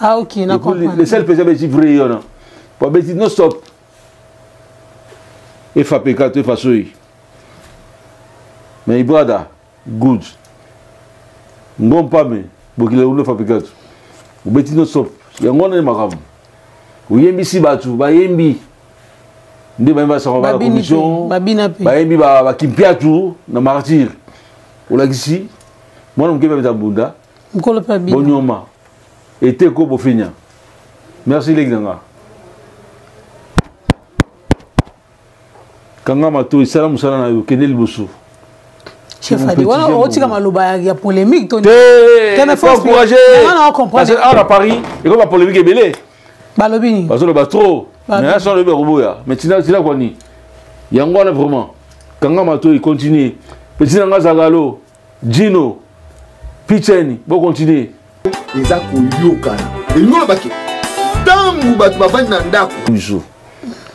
Ah, ok, on a compris. Les seuls péchés, c'est vrai. Pour dire non stop. Et fa pécat, et fa soy. Mais Ibrada, good. Non pas, mais, pour qu'il ait eu le fa pécat. Vous dites non stop. Il y a un monde de makam. Vous y avez si batu, bah yembi. Ndi ba yemba sa la commission. Ba yembi ba kimpia tout na martyr. Ou la ici. Moi non kebe bunda. Mkolo pa bien. Bonyoma. Et te ko bofenya. Merci les gars. Kanga mato isala musala na yo kenel bosso. Chef Adi, voilà, on tient comme il y a polémique. Tu faut encourager. Parce qu'à Paris, il y a une polémique ébélée. Balobini. Parce que le trop. Mais ça, le Béroboya. Mais tu n'as quoi ni. Il y a un gars vraiment. Kanga mato, il continue. Petit Nanga Zagalo, Gino, Picheni, bon continuer. Les Akouyokana. Et nous, on va qui Tangu Batmavani Nandako.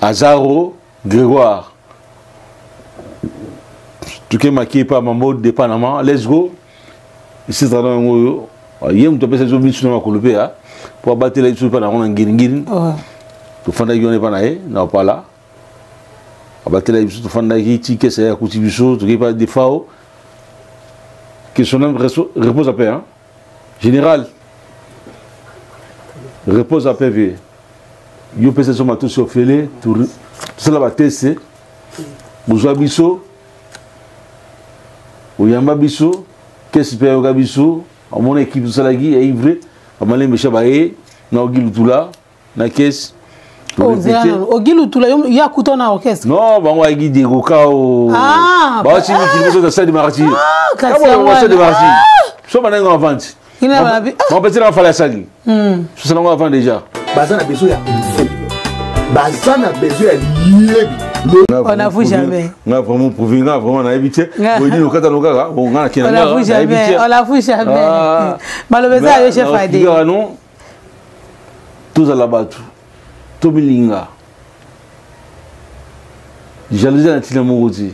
Azaro, Grégoire. Tu es maquillé par ma mode de Panama, let's go. Ici, c'est un peu. Il y a un peu de choses pour abattre les choses pendant un guirin. Tu fais un peu de non pas là. Abattre les choses, tu fais un peu de c'est à côté du show, tu fais pas de FAO. Que son nom repose à paix. Général, repose à paix. Yo pèse son matou sur Félé, tout ça là va tester. Bouzou Abisso. Oyamba biso, qu'est-ce que c'est biso, à mon équipe de Salagi est ivré, à Malé Mechabaye, na Ogilou Toula, na caisse. Ogilou Toula, il y a couteau dans l'orchestre. Non, bah on a guidé Gokao. Ah, bah si nous sommes de martyr. Ah, comment on de martyr? So maintenant on avance. Il n'a pas vu. On peut dire en faire Sagi. Ça on avant déjà. Bazana besoin ya. Bazana besoin ya. On n'avoue jamais. On a vraiment prouvé, on a vraiment évité. On n'avoue jamais. On n'avoue jamais. Malheureusement, le chef a dit. Tous à la battue. Tout bilinga. Jalousie à Tina Morodi.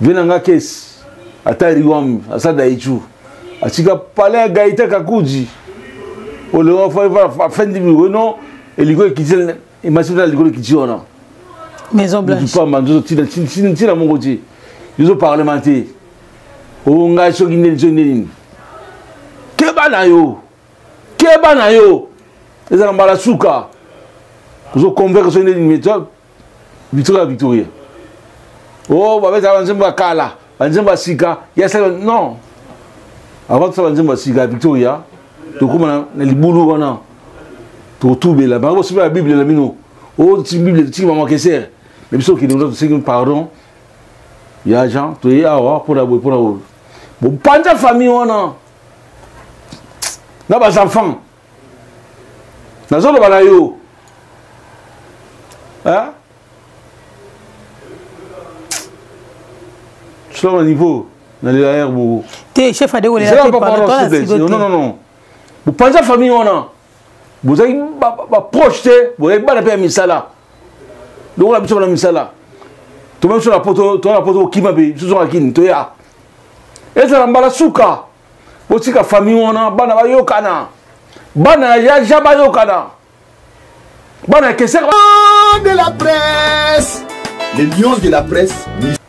Venanga Kes. À Taïwan, à Sadaïchou. À Tika Palais à Gaïta Kakoudji. On le va faire du mieux. Non, et l'ego qui dit. Et ma soeur, elle dit que Maison Blanche. Je ne sais pas, mon côté. Ils ont parlementé. On a choqué les jeunes. Kebanayo. Kebanayo. Les Ambalasuka. Ils ont convaincu les méthodes. Victoria Victoria. Oh, bah, avec Anzemba Kala. Anzemba Sika. Il y a ça. Non. Avant de faire Anzemba Sika, Victoria. Donc, comment on a les boulots, on a. Tout là, mais aussi la Bible la mino. Oh, la Bible, tu vas manquer ça. Mais ce qui nous dit pardon. Il y a gens, tu es à pour la pour la. Bon, pas de famille on a. N'a pas d'enfants. N'a pas de balayo. Hein? Sur le niveau, dans les airs, vous. T'es chef à dérouler la tête par le temps. Non, non, non. Vous pas de famille on a. Vous avez projeté, vous avez pas la misala. Donc on a besoin de la misala. Tu vas sur la poteau qui m'a payé, sur la kin, tu as. Et ça m'a la souka. Vous avez la famille, on a, bana yokana. Bana yajaba yokana. Bana qu'est-ce de la presse. Les lions de la presse.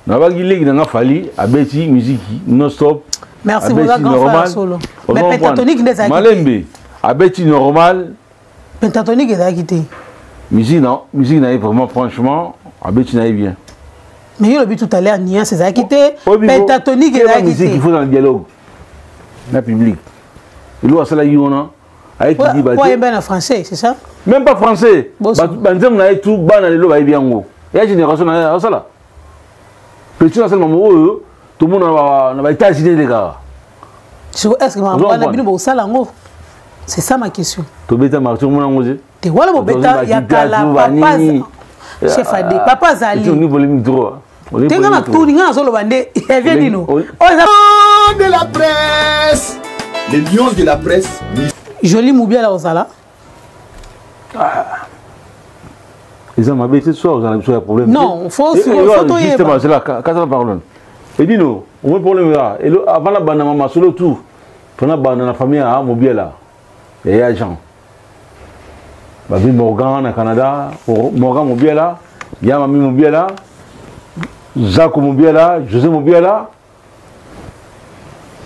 Nabagile qui n'a pas fallu, à Betty, musique, non-stop. Merci, vous avez grand frère solo. Mais pentatonique des acquis. Malembe, à Betty normal. Pentatonique est acquitté. Musique, non. Musique, n'a vraiment, franchement, à Betty n'a bien. Mais il a vu tout à l'heure, Nia, c'est acquitté. Pentatonique est acquitté. Musique qu'il faut dans le dialogue. Dans le public. Et là, c'est là, il y en a. Avec qui dit, bah, il est en français, c'est ça? Même pas français. Bah, on a tout, bah, dans les lots, bien haut. Et la génération, on a ça là. Petit, là, c'est le moment où tout le monde n'a pas été les gars. Est-ce que on a bien au ça là, c'est ça ma question. Tu bêta marché, mon amour. Tu vois le bêta, il y a Kala, papa, chef Adé, papa Zali. Tu es volume droit. Tu es dans tout, tu es dans le bandé. Il vient de nous. De la presse. Les lions de la presse. Joli Moubia là au Sala. Ils ont m'habillé ce soir, vous avez un problème. Non, il faut photo. Justement, c'est là, quand on parle. Et dis-nous, on a un problème là. Et avant la bande, maman, sur le tout, pendant la bande, la famille a Moubia là. et agent. Babi Morgan au Canada, Morgan Mobiela, Yamami Mobiela, Jacques Mobiela, José Mobiela,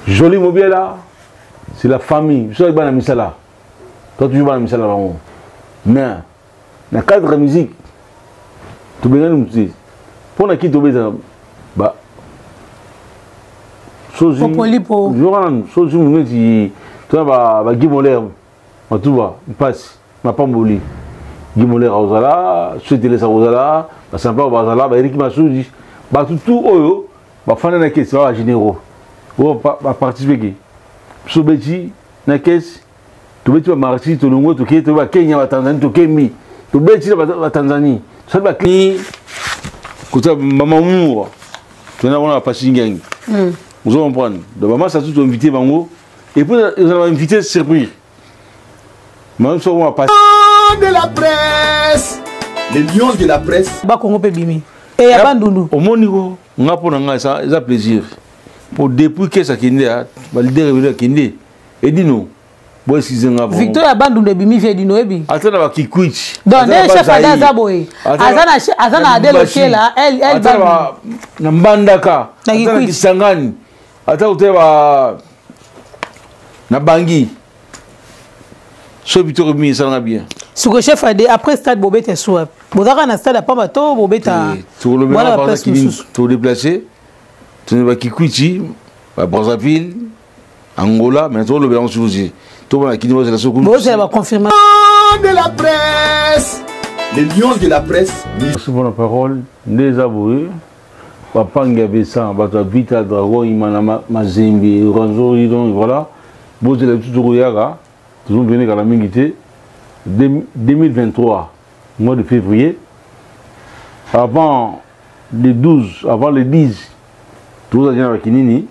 Jolie Mobiela. C'est la famille. Je suis dans la misala. Toi, tu joues dans la misala. Mais, dans le cadre de la musique, tu peux nous dire, pour qui tu veux dire, bah, Soji, tu vois, Guy Moller, tu vois, il passe, ma pas mboli. Guy Moller à Ozala, Souhaité les Ozala, ma sympa au Bazala, Eric Massoudi, bah tout, oh, bah, fan de la question, à généraux, oh, bah, participer. Sobeti, na caisse, tu veux marcher, tu l'ongo, tu vas Kenya, à Tanzanie, tu Kemi, tu veux à Tanzanie, ça va Kenya, quand maman mourra, tu n'as pas passé gang. Vous allez comprendre. Donc, maman, ça tout invité, Bango, et puis, ils ont invité surprise. Même si on va passer. De la presse, les lions de la presse. Bakongo Pebimi. Et à Bandundu. Au mon niveau, on a pour ça a plaisir. Pour depuis que ça kinde a validé révéler kinde et dit nous boy si zenga bon Victor Abandu de bimi vie dino ebi atana ba kikwich donc des chef adaza boy azana adelo kela elle ba na mbandaka atana kisangani ata uteba na bangi so Victor mi ça na bien ce que chef ade après stade bobeta swap bozaka na stade pas bato bobeta voilà par ça qui tout déplacer. Tu n'es pas Kikuchi, à Brazzaville, Angola, mais toi le béton aussi. Toi qui nous a la seconde. Vous allez confirmer. De la presse, les lions de la presse. C'est pour la parole des avoués. Papa Ngabessa, Bata Vita Dragon, Imana Mazembe, Ranzo, voilà. Vous allez toujours Yaga, toujours venir à la Mingité. 2023, mois de février. Avant les 12, avant les 10. Tout ça vient avec Kinini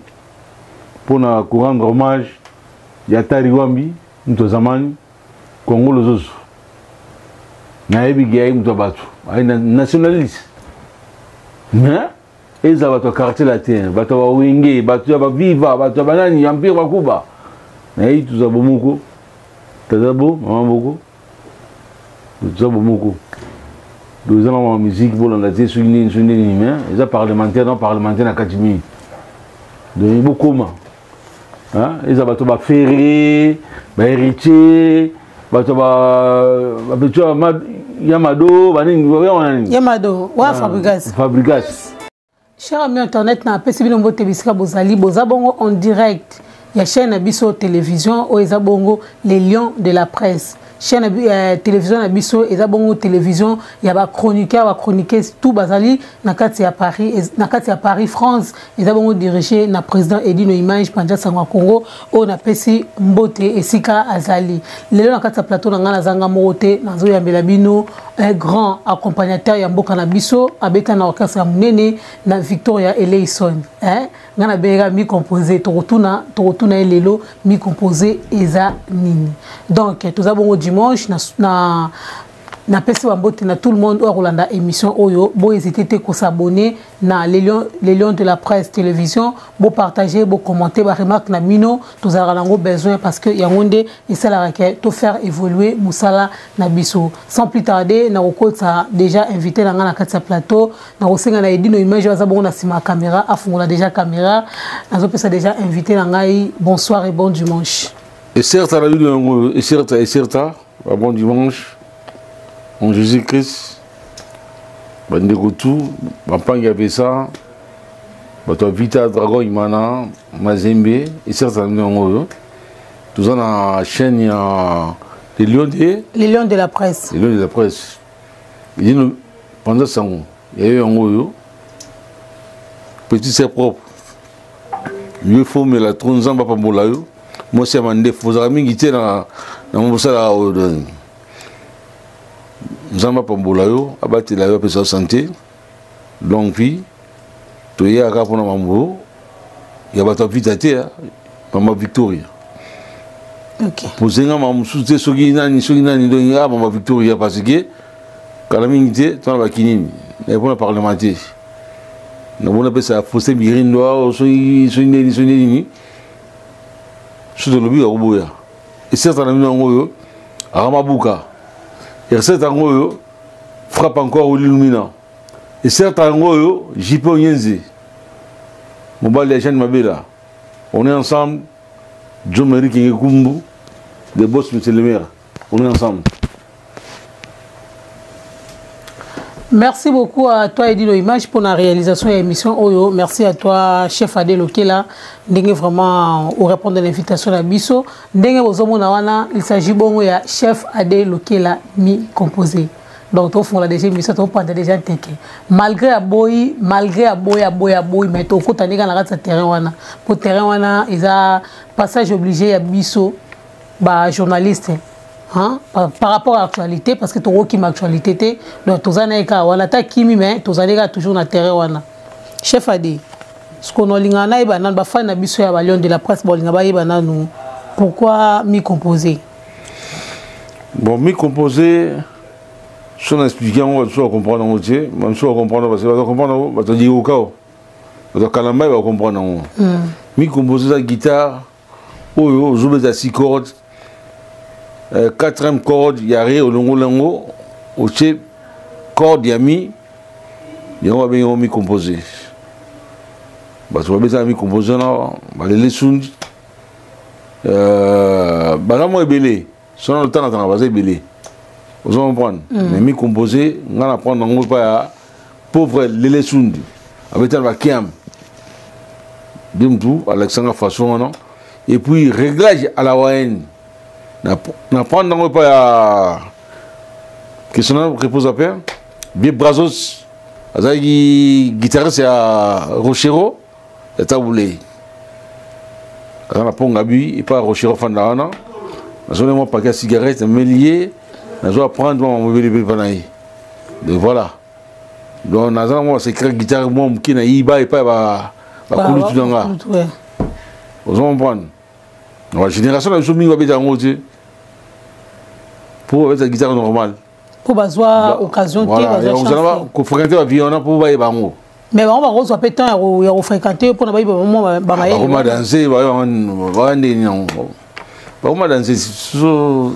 pour nous rendre hommage à Tariwambi, Ntozamani, Congo Lozoso. Naebi Gaï Mtobatu, nationaliste. Mais, ils ont un quartier latin, Batu Wenge, Batu Viva, Batu Banani, Empire Wakuba. Naï, tout ça, Bomoko. Tazabo, Maman Boko. Tout ça, Bomoko. Nous avons la musique pour l'engager sur une humain. Ils ont parlementaire, non parlementaire à 4 minutes. Donc, il y a beaucoup de ils ont ferré, héritier, Yamado, Yamado, ouais, Fabrigas. Cher ami internet, na PCB Nombo Tebisika Bozali, Bozabongo en direct. Il y a chaîne Abisso Télévision, ou Ezabongo, les lions de la presse. Chaîne télévision Abisso, Ezabongo Télévision, il y a chroniqueur, chroniquer tout Bazali, Nakati à Paris, France, Ezabongo dirigé, na président Edino Image, Panja Sangwa Congo, on a Pessi Mbote et Sika Azali. Les lions Nakati à plateau, Nangana Zanga Morote, Nanzo Yambelabino, un grand accompagnateur Yamboka Nabisso, Abeta na orchestre Munene, na Victoria Eleison. Nana Bega mi composé, Torotuna Elelo, mi composé Eza Nini. Donc, tout ça bon dimanche, na pesi Wambote, na tout le monde, au Rolanda émission Oyo, bon hésiter à s'abonner na les lions de la presse télévision, bon partager, bon commenter, bon remarque na mino, tout ça a besoin parce que Yangonde et ça la requête, tout faire évoluer Moussala na biso. Sans plus tarder, na Roko ça déjà invité dans la carte plateau, na Rosenga na Edino image za bon na sima caméra, afungola déjà caméra, na zo ça déjà invité dans ngai, bonsoir et bon dimanche. Et certes à la lune et certes bon dimanche. En Jésus-Christ, Bandekotou, Bampanga Bessa, Bato Vita Dragon Imana, Mazembe, et certainement, tout ça dans la chaîne, il y a les lions de la presse. Les lions de la presse. Il dit, pendant ça, il y a eu un goyo, petit c'est propre. Il faut me la tronzan, papa Moulayo. Moi, c'est un défaut. Vous avez mis dans mon salaire. Nzamba Pambolayo, abati la yo pesa santé, longue vie, toye aka pona mambo, ya bato vitate ya, mama Victoria. OK. Posenga mamu soute soki nani donc ya mama Victoria parce que kala mingite tona bakinini, na pona parlementaire. Na bona pesa fausse mirindo so neni. Soute lobi ya oboya. et certes Nangoyo, Ramabuka, et certes Nangoyo, frappe encore l'Illumina, et certes Nangoyo, Jipo Yenzi, Mobile Legend Mabela, on est ensemble, John Marie Kingekumbu, des boss Monsieur le maire, on est ensemble. Merci beaucoup à toi Edino Image pour la réalisation de l'émission Oyo. Merci à toi chef Adé Lokela. Ndenge vraiment au répondre à l'invitation à Bisso. Ndenge wana il s'agit bon ya chef Adé Lokela mi composé. Donc au fond la déjà émission to prendre déjà teke. Malgré aboyi mais to ko tandika na kata terrain wana. Pour terrain wana ils a passage obligé à Bisso ba journaliste. Hein? Par rapport à l'actualité, parce que tu as une actualité, donc tu as kimi mais tu as toujours na terrain wana. Chef Adé, ce qu'on a lingana iba nan ba fan na biso ya balion de la presse bolinga ba iba nanu. Pourquoi mi composer? Bon, mi composer, si on explique on va comprendre en entier, on va comprendre parce que on va comprendre, on va dire au cas, on va calmer, on va comprendre. Mi composer la guitare, oh joue des 6 cordes. 4e corde, il y a rien au longo, au chef, corde, il y a mis, il y a bien mis composé. Parce que on a mis composé là, les sons, là moi belé, sans le temps d'attendre, c'est belé. Vous comprenez? Mais mis composé, on va prendre un pas pauvre les sons, avec un vacuum, bien tout, Alexandre façon non, et puis réglage à la ON. Na prendre pas question repose à paix bien Brazos azaki guitariste à Rochero et taboulé na ponga bi et pas Rochero fandana na zone moi paquet cigarette melier na zo prendre mon mobile panaï de voilà donc na zo moi secret guitare moi qui na iba et pas ba kulu tudanga vous comprenez. La génération de Zoumi va bien en haut pour avec la guitare normale. Pour avoir occasion de fréquenter la vie, on a pour aller en haut. Mais on va recevoir peut-être un fréquenter pour aller on va danser, on va danser sur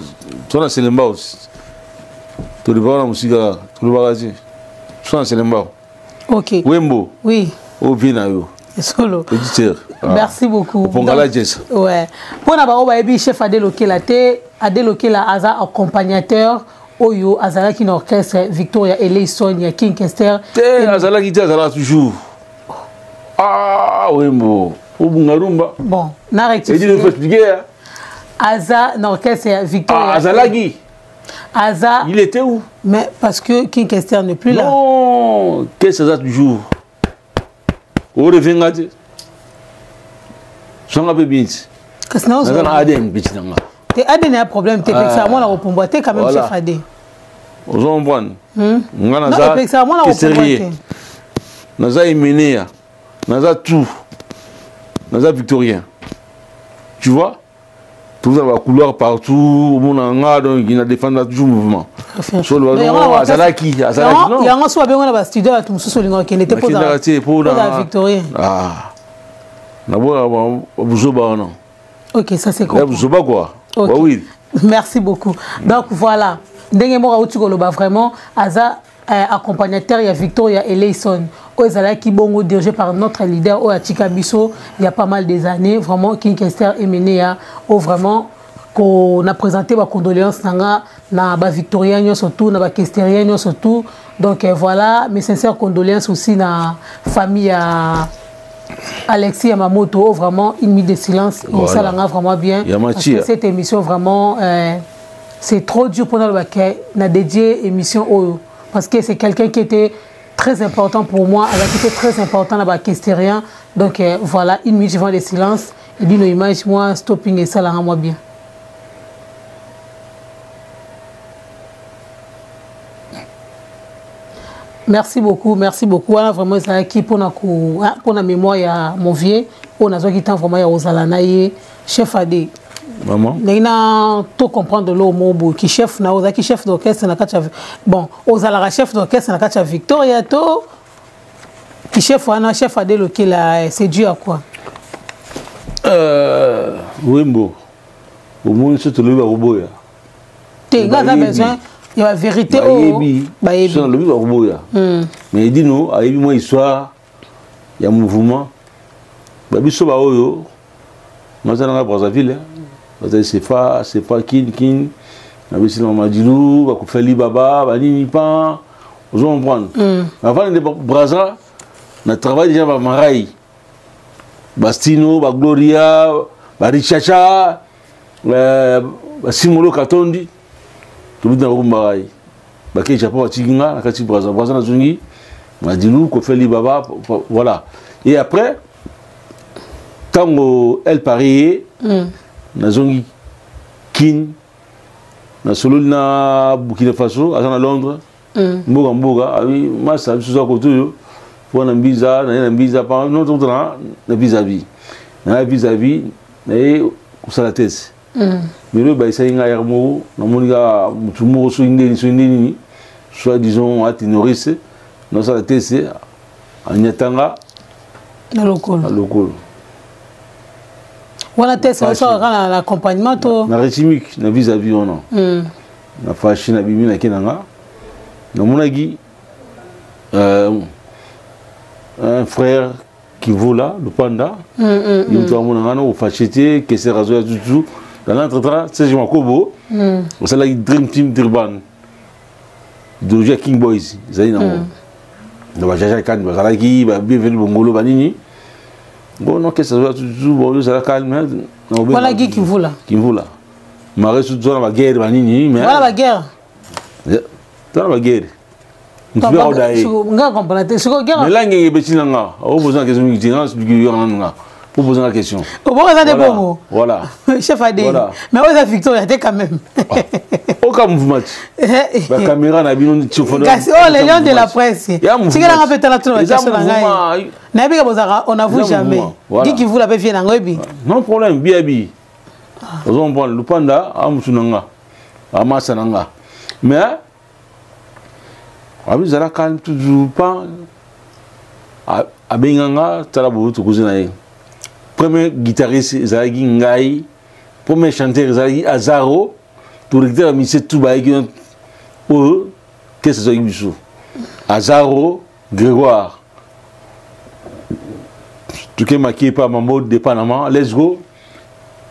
la Selemba aussi. Tout le monde la musique, tout le monde sur la Selemba. Ok. Wembo. Oui. Au Vinayo. Solo. Auditeur. Merci beaucoup. Pour la jazz. Ouais. Pour na chef Adé Lokela Adé Lokela aza accompagnateur Oyo azala qui orchestre Victoria Eleison ya King Kester. Azala qui azala toujours. Ah oui bon. Au Bungarumba. Bon, na rectifier. Il faut expliquer. Aza orchestre Victoria. Azala qui Aza. Il était où? Mais parce que King Kester n'est plus là. Non, qu'est-ce que ça toujours? Au revengade. Sanga be bint. Qu'est-ce que c'est? Adem bint nanga. Te Adem a problème te pexa moi la repomba te quand même chef Adé. Os on prend. Ngana za. Non, pexa moi la repomba te. Naza Imenea. Naza tout. Naza Victorien. Tu vois? Tout ça va couloir partout, mon anga donc il a défendu toujours mouvement. Sur le ballon, Azalaki non. Il y a un soir bien on a studio à tout ce solingo qui n'était pas dans Victorien. Ah. Na bo buzoba non. OK, ça c'est quoi? Buzoba quoi? Oui. Merci beaucoup. Donc voilà, ndenge mo rauti ko loba vraiment aza accompagnateur il y a Victoria Eleison Ozalaki bongo dirigé par notre leader Oatika Bisso il y a pas mal des années vraiment King Kester et Menea au vraiment qu'on a présenté ma condoléances na ba Victorien surtout na ba Kesterien surtout donc voilà mes sincères condoléances aussi na famille à Alexis Yamamoto vraiment une minute de silence voilà. Ça l'a vraiment bien parce que cette émission vraiment c'est trop dur pour nous na dédié émission au parce que c'est quelqu'un qui était très important pour moi, elle a été très important là-bas, Kestérien. Donc voilà, une minute de silence. Et d'une image, moi, stopping et ça, là, moi bien. Merci beaucoup, merci beaucoup. Voilà, vraiment, ça qui pour la mémoire, il y a mon vieux, on a qui temps vraiment, il y a Ozalanaye, chef Adé. Maman. Il a tout comprendre de l'homme qui chef na qui chef d'orchestre na kacha bon Ozala chef d'orchestre na kacha Victoria to qui chef wana chef Adé Lokela c'est dû à quoi? Wembo. au moins ce tolobi ba roboya te ngaza besoin il y a vérité au bayebi sur le ba roboya mais dit nous ayebi moi histoire il y a mouvement ba biso ba oyo mazana na Brazzaville c'est pas kin na bisi na Madilou ba ko feli baba ba nini pan vous en prendre avant de Brazza na travail déjà ba Marai Bastino ba Gloria ba Richacha ba Simolo Katondi tout le monde na Marai ba ke Japon tikinga na kati Brazza na zungi Madilou ko feli baba voilà et après tango elle parier na zungi kin na solo na Burkina Faso à Londres mboga oui massa biso za koto pour na mbiza pas non tout na vis-à-vis na kusala tese mais le ba isa inga yarmo na monika mutumo so indeni soit disons atinorise na sala tese anyatanga na lokolo wala tese so kana l'accompagnement to na chimique na vis-à-vis on na fashi na bibi na kinanga na monagi un frère qui vaut là le panda il doit mon ngano au fachete que c'est razo ya tutu dans l'entretien c'est je makobo on ça la dream team d'urban de King Boys zai na na bajaja kan bazala ki ba bienvenue bongolo banini bon non que ça soit tutu bon ça la calme voilà qui vaut là mare su zona ba guerre banini mais voilà la guerre dans la guerre mais là il y a besoin de poser la question voilà chef Adé mais vous avez victoire quand même aucun mouvement la caméra n'a bien les lions de la presse on n'avoue jamais qui vous l'avez fait non problème bien on prend le panda à Mousunanga à Massananga mais abi zala calme toujours pas abenganga tala boto kuzina premier guitariste zalagi ngai premier chanteur zalagi Azaro directeur a mis tout baïgi ou qu'est-ce que c'est biso Azaro Grégoire tout que maquillé par Mambo de Panama let's go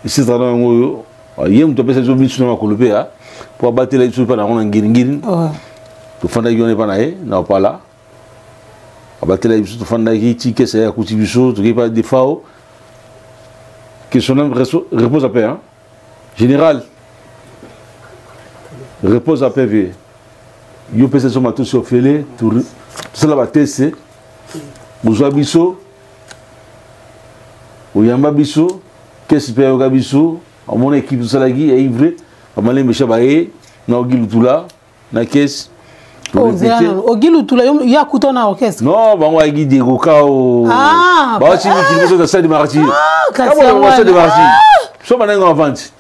ici ça dans ngoyo yem to pesa zo biso na kolopé pour abattre les sous pas dans ngiri to fanda yone pas naé na pas là abattre les sous to fanda ki que c'est à kuti biso to pas des fao que son nom repose à paix hein général repose à paix yo pesa so mato so fele tout cela va tester bozwa biso oyamba biso qu'est-ce que yoga biso à mon équipe ça lagi est ivré amalé me chabaye na ogilu tula na caisse ogilu tula ya kutona orchestre non ba wa gi Diego Kao ba ci ni ki de ça de marti comment on ça de marti so ba nga avance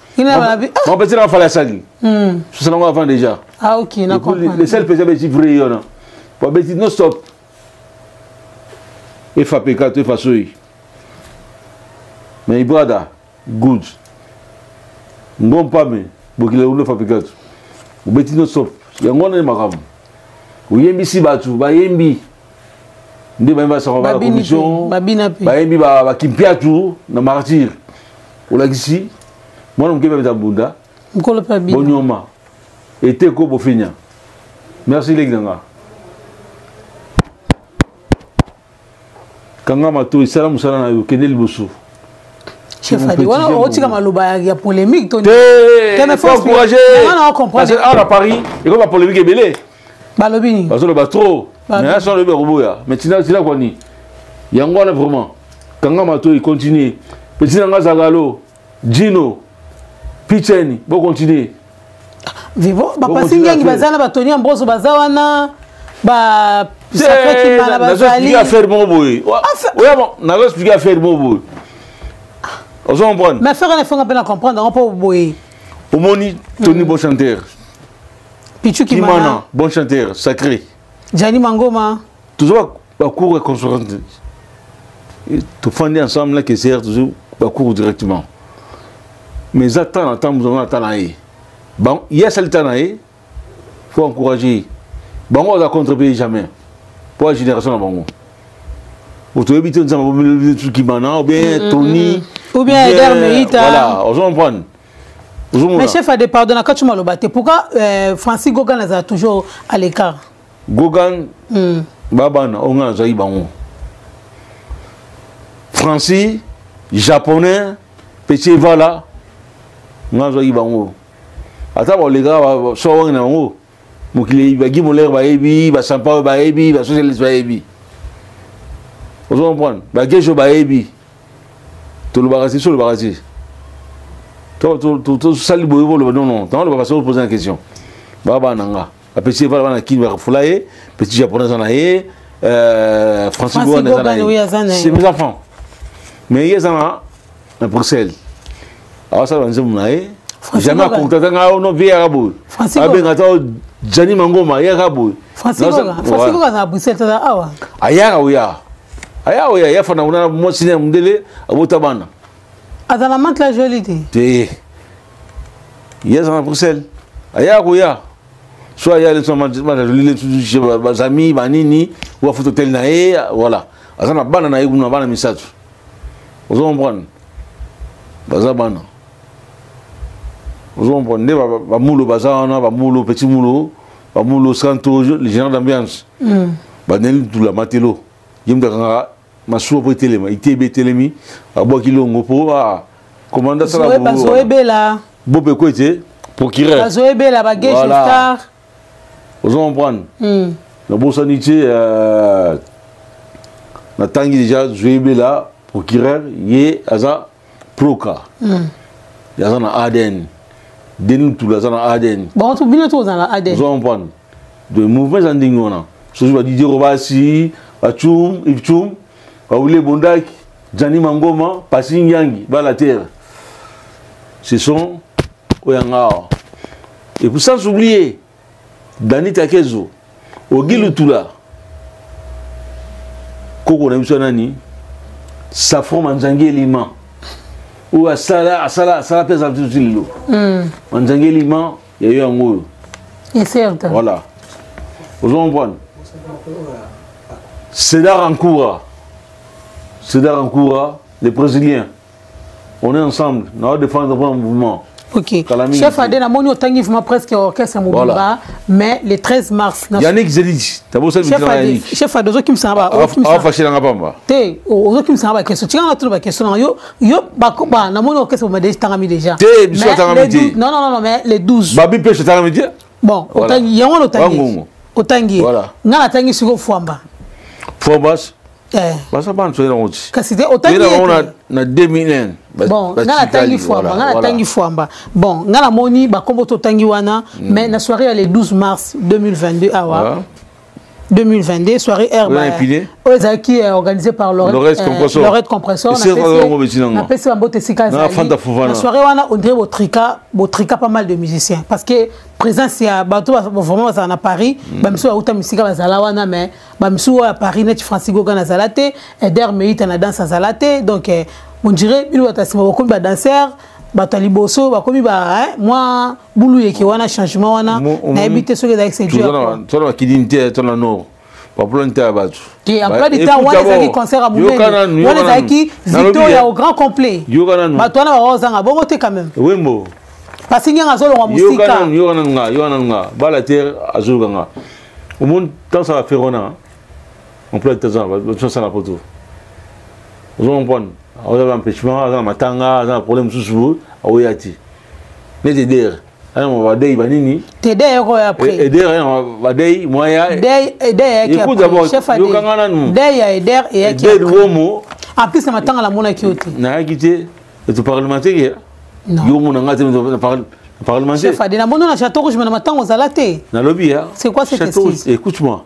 on peut dire en fallait ça dit ça on avant déjà ah OK na comprendre le seul peut être ivré yo non pour petit non stop et FAPK to façoi mais brother good ngom pame bokile ulo FAPK ou petit non stop yango na makamu uyembi si batu bayembi ndi ba sa ba commission bayembi ba kimpiatu na martyr olakisi mwana mkebe betambunda mkolo pa bi bonyoma ete ko bofinya merci les gars kanga mato isala musala na yo keneli boso chef Adé wana otika maloba ya polémique to tene faut encourager parce que à Paris et comme la polémique est belé balobini parce que le trop mais ça le roboya mais tina quoi ni yango na vraiment kanga mato il continue petit nga zagalo Gino Picheni bon continuer vivo ba pasinga ngi bazana batoni amboso bazawana ba sacré qui mala bazali à faire mon boy ouais bon na go expliquer à faire mon boy on comprend mais faire un effort à comprendre on peut boy au moni Tony bon chanteur Pichu qui mana bon chanteur sacré Jani Mangoma toujours la cour reconstruction tout fonder ensemble là que c'est toujours la cour directement Mais attends, vous attend. Bon, il y a celle il faut encourager. Bon, on va contre-payer jamais. Pour la génération avant. Vous trouvez bien qui maintenant, ou bien Tony, ou bien Eder Meïta. Voilà, on s'en prend. Mais chef a des pardons, quand tu m'as le battu, pourquoi Francis Gogan est toujours à l'écart? Gogan, Baban, on a Zaï Bango. Francis, japonais, petit voilà, on a Zaï Bango. Attends, les gars, so on a un Moukili, Bagi Moller, Baebi, Basampa, Baebi, Basocialiste, Baebi. Vous comprenez? Bagejo, Baebi. Tout le barrage, sur le barrage. Tout ça, le boulot, non, non. Tant le passer poser une question. Baba Nanga. La petite voilà, qui va foulailler, petit japonais en aïe, Francis Gogan, c'est mes enfants. Mais il y a ça, à Bruxelles. Alors ça, on a dit, jamais contacté un homme via Rabou. Avec un Jani Mangoma, il y a Rabou. Francis Gogan à Bruxelles, tu as Aya, Oya. Aya, Oya, il y a fait un mot cinéma modélé à Botabana. À la mante la jolie. Il y a ça à Bruxelles. Aya, Oya. Soit il y a les amis, Banini, ou à Fototel Naé, voilà. À ça, on a banana et on a banana message. Vous comprenez? Bazabana. Vous comprenez? Bamoulo, Bazana, Bamoulo, Petit Moulo, Bamoulo, Santo, les gens d'ambiance. Banel, tout la Matelo. Yemdaka, Masou pour Téléma, ITB Télémi, à Boakilo, Ngopo, à Commandant Salah. Bazoébé là. Bobé Kouete, procureur. Bazoébé là, Bagage Star. Vous comprenez? La Boursanité, la Tangi déjà, Zoébé là, procureur, yé, Aza, Proca. Yazana Aden. Denou tout, Yazana Aden. Bon, tout bien tout dans la Aden. Vous comprenez? De mouvements indignants. Ce que je dis, Robassi, Achoum, Ibchoum, Aoulé Bondak, Jani Mangoma, Passing Yangi, la terre. Ce sont Oyangao. Et pour sans oublier, Dani Takezo, Ogilou Toula, Koko Nabusanani, Safron Manzangé Liman, ou à Sala Pesa Tilo. Manzangé Liman, il y a eu un mot. Et certes. Voilà. Vous comprenez? Cédar Ankoura, les Brésiliens, on est ensemble, on va défendre le mouvement. Ok. Chef Adena, on a presque orchestre Mobimba, mais le 13 mars. Yannick Zedid, tu as beau ça, chef Adena, qui me semble. Ah, fâché dans la pamba. Té, aux qui me semble question. Tu as la question. Yo, bakoba, na mon orchestre Mobimba déjà. Té, bisous Taramidi. Non, mais les 12. Babi pêche Taramidi. Bon, il y a un Otangi. Otangi. Voilà. On a Tangi sur Fouamba. Fouambas. Ça va, tu es dans c'était Otangi. On a 2001. Bon, on a Tangi Fouamba. On a Tangi Fouamba. Bon, on a la moni, Bakombo Tangi Wana, mais la soirée le 12 mars 2022. 2022, soirée Herbe. Qui est organisée par Lorette Compressor. La soirée, on dirait au trika pas mal de musiciens. Parce que présence, il y a vraiment à Paris, Bamsou a autant de musique à Zalawana, mais Bamsou à Paris, net Francis Gogan à Zalate, Eder Meïta na danse à Zalate. Donc, on dirait, il y a des danseurs. Bataliboso bakomi ba moi boulou yeki wana changement wana na habité sur les accès dur toi la kidinte toi la no pas planter abatu qui en plein de temps wana zaki concert à Moubende wana zaki Victoria au grand complet batwana ba ozanga bongo te quand même wembo parce qu'il y a un zolo en musique nga bala terre azulga nga au monde temps ça va faire on plein de temps va ça la photo vous comprenez? On a un empêchement, on a un matanga, on a un problème sous-sous, on a yati. Mais t'aider, on va dire, banini. T'aider, après. Aider, on va dire, moi, écoute d'abord, chef a aider et qui en plus, ça m'attend à la monarchie. N'a quitté, et tout parlementaire. Non. Yo mon angate parlementaire. Chef a dit, la monnaie château rouge, mais m'attend aux alatés. Dans le lobby, c'est quoi cette excuse? Écoute-moi.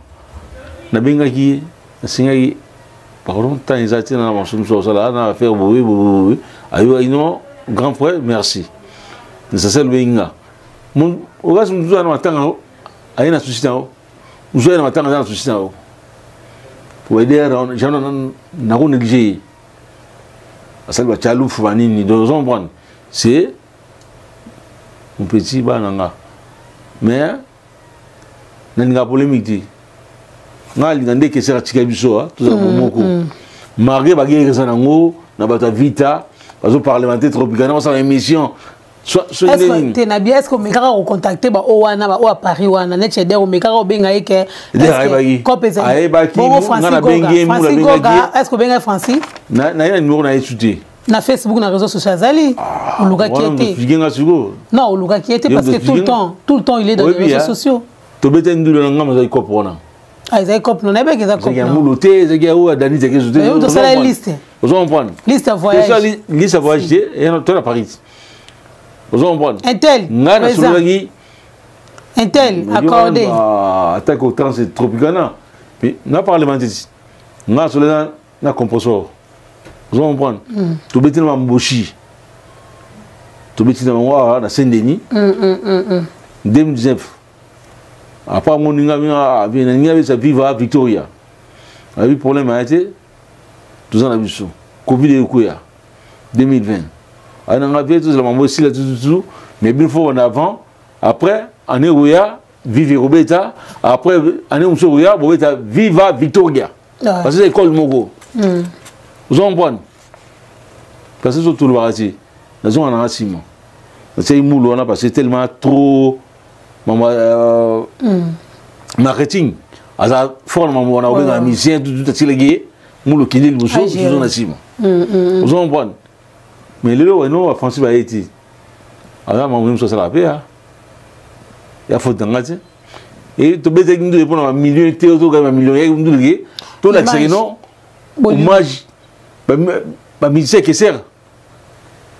Na bengaki, na singaki. Par contre, tant ils étaient dans la machine sur ça, on a fait oui. Ayo, grand frère, merci. Ça c'est le benga. Mon, au gars, nous jouons à matin, aïe na suscité, nous jouons à matin, na suscité. Pour aider, j'en ai négligé. Ça le bachalou fouani ni deux ans bon. C'est mon petit bananga mais n'a polémique nga lingande que c'est tika biso tout ça moko marié ba guerre sanango na bata vita bazo parlementaire tropicana on sa émission est-ce que na bien est-ce que mekaka ko contacter ba o wana ba o à Paris wana net cheder o mekaka o benga yeke est-ce que benga Francis na numéro na étudier na Facebook na réseaux sociaux zali oluka qui était non oluka qui était parce que tout le temps il est dans les réseaux sociaux to bete ndulu nga maza ikopona Isaac Cop, non, n'est-ce pas qu'il y a un mouloté, il y a un Dani, il y a une liste. Vous comprenez? Liste à voyage. Liste à voyage, et on est à Paris. Vous comprenez? Un tel, accordé. Attaque au temps, c'est tropicana. Puis, on a parlementé. On a sur le composeur. Vous comprenez? Tu bêtis dans Mboshi. Tu bêtis dans Saint-Denis. 2019. Après, mon ami sa vie va à Victoria. Il y a eu problème à été. Tout ça, on a vu ça. Covid et Kouya. 2020. On a vu tout ça, on a aussi là, tout. Mais bien fois en avant. Après, on est Rouya, vive Robeta. Après, on est Monsieur Rouya, Robeta, viva Victoria. Parce que c'est l'école Mogo. Vous comprenez? Parce que c'est tout le barati. La zone en a ciment. C'est une moule, on a passé tellement trop. Marketing asa forme on a un musicien tout attirer moule qui dit le monsieur toujours na cima vous comprenez mais le non Francis va été alors moi ça la paix il y a faute d'engagé et tu bête nous pour un million théo un million nous tout la série non hommage ba musicien qui sert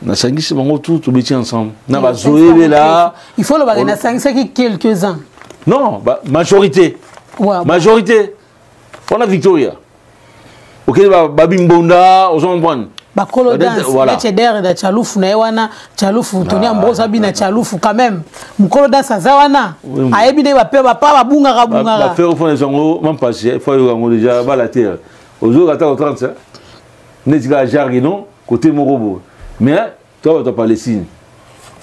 na sangisi bango tout bêtis ensemble na ba zoé là il faut le bagay na sangisi quelques-uns non majorité majorité on a Victoria OK ba bimbonda aux comprendre ba kolodance cheder da chalufu na wana chalufu tonia mboza bina chalufu quand même mkolodance azawana ayebi ne ba pe ba pa bunga ba faire au fond des ngo même passé il faut ngo déjà ba la terre au jour à 30 ne diga jargino côté morobo. Mais toi, tu as parlé signe.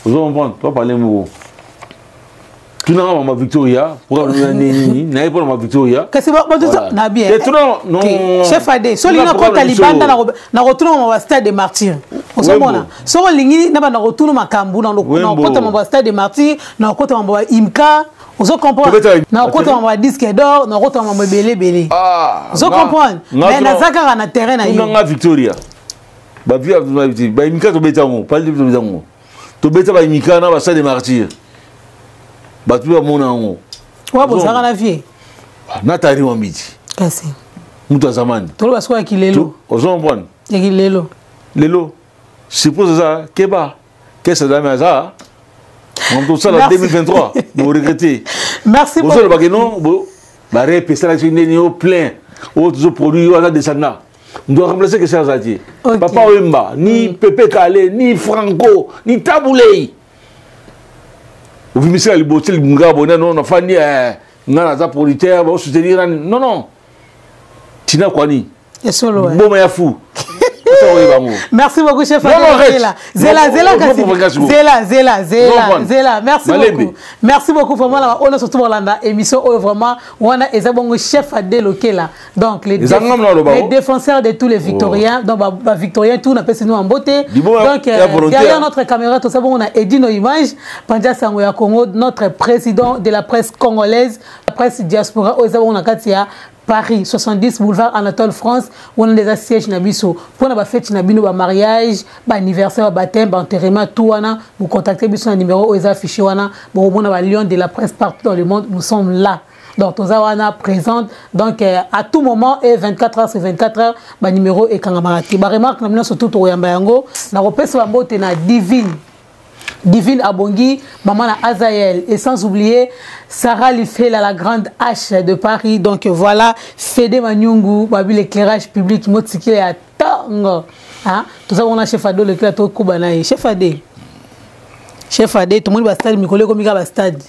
Vous comprenez? Tu as parlé mot. Tu n'as pas ma Victoria. Pour n'avez pas ma Victoria. Qu'est-ce que c'est ça? N'a bien. Non. Chef Adé. Sur l'île de Taliban, na retourne au stade des martyrs. Au moment. Sur l'île, na retourne ma Kambu dans le côté mon stade des martyrs, na côté mon Imka. Vous comprenez? Na côté mon disque d'or, na côté mon belé. Vous comprenez? Mais na zakara na terrain na yo. Na Victoria. Ba via ba imika to betango pas de betango to beta ba imika na ba sa de martyr ba tu ba mona ngo wa bo saka na vie na tari wa miti kasi mutu zamani to ba so kilelo ozo comprendre kilelo lelo c'est pour ça keba qu'est-ce que ça ça on tout ça en 2023 vous regrettez merci beaucoup vous le bageno ba repester la chaîne au plein autres produits on a descendant. On doit remplacer que ça Zati. Papa Wemba, ni Pepe Kale, ni Franco, ni Taboulei. Vous venez ici à l'Ibotil, Mungabona, non, on a fait ni un politaire, on soutenir. Non. Tina Kwani. Et solo. Bon, mais fou. Merci beaucoup, chef. Zela. Merci beaucoup. Merci beaucoup. Vraiment, on a surtout Hollanda émission vraiment on a un chef Adé Lokela. Donc les défenseurs de tous les Victoriens. Donc Victoriens tout n'a pas nous en beauté. Donc derrière notre caméra tout ça on a édité nos images. Pandja Sangoya Congo, notre président de la presse congolaise, la presse diaspora. On a Katia. Paris, 70 boulevard Anatole France, où on a des sièges nabiso. Pour la fête nabino, ba mariage, ba anniversaire, ba baptême, ba enterrement, tout wana. Vous contactez biso un numéro où ils affichent wana. Bon, on a Lyon de la presse partout dans le monde. Nous sommes là. Donc, tout ça wana présente. Donc, à tout moment et 24 heures sur 24 heures, ba numéro est kangamarati. Ba remarque namina surtout au Yambayango. Na repesse ba mbote na Divine Abongi, Maman Azaël et sans oublier Sarah Lifela, la grande H de Paris. Donc voilà, Fede Manyungu, Babi l'éclairage public, Motiki à Tango. Tout ça on a chef Ado le clato Koubanaï. Chef Adé, tout le monde va stade, Mikole Komika va stade.